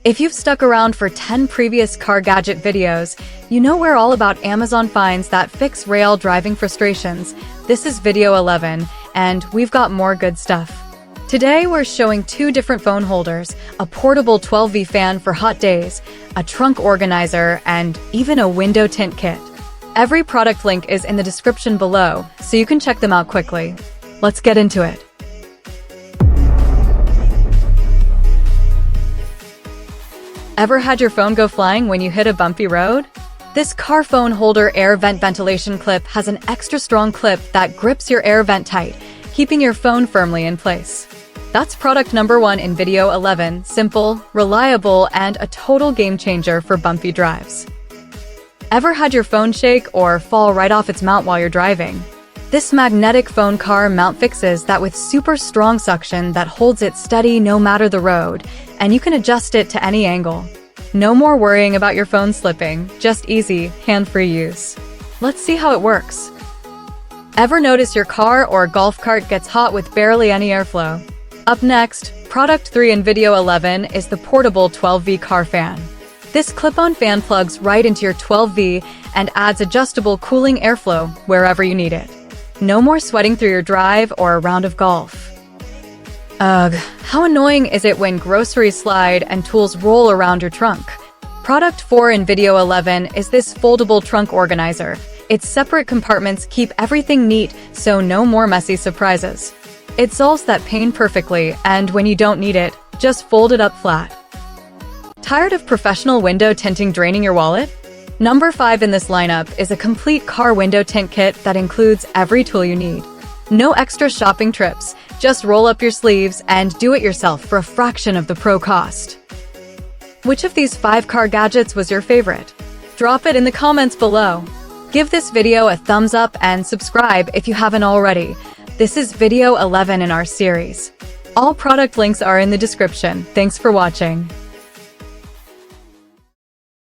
If you've stuck around for 10 previous car gadget videos, you know we're all about Amazon finds that fix rail driving frustrations. This is video 11, and we've got more good stuff. Today we're showing two different phone holders, a portable 12V fan for hot days, a trunk organizer, and even a window tint kit. Every product link is in the description below, so you can check them out quickly. Let's get into it. Ever had your phone go flying when you hit a bumpy road? This car phone holder air vent ventilation clip has an extra strong clip that grips your air vent tight, keeping your phone firmly in place. That's product number 1 in video 11, simple, reliable, and a total game changer for bumpy drives. Ever had your phone shake or fall right off its mount while you're driving? This magnetic phone car mount fixes that with super strong suction that holds it steady no matter the road, and you can adjust it to any angle. No more worrying about your phone slipping, just easy, hand-free use. Let's see how it works. Ever notice your car or golf cart gets hot with barely any airflow? Up next, product 3 in video 11 is the portable 12V car fan. This clip-on fan plugs right into your 12V and adds adjustable cooling airflow wherever you need it. No more sweating through your drive or a round of golf. Ugh, how annoying is it when groceries slide and tools roll around your trunk? Product 4 in video 11 is this foldable trunk organizer. Its separate compartments keep everything neat, so no more messy surprises. It solves that pain perfectly, and when you don't need it, just fold it up flat. Tired of professional window tinting draining your wallet? Number 5 in this lineup is a complete car window tint kit that includes every tool you need. No extra shopping trips, just roll up your sleeves and do it yourself for a fraction of the pro cost. Which of these 5 car gadgets was your favorite? Drop it in the comments below. Give this video a thumbs up and subscribe if you haven't already. This is video 11 in our series. All product links are in the description. Thanks for watching.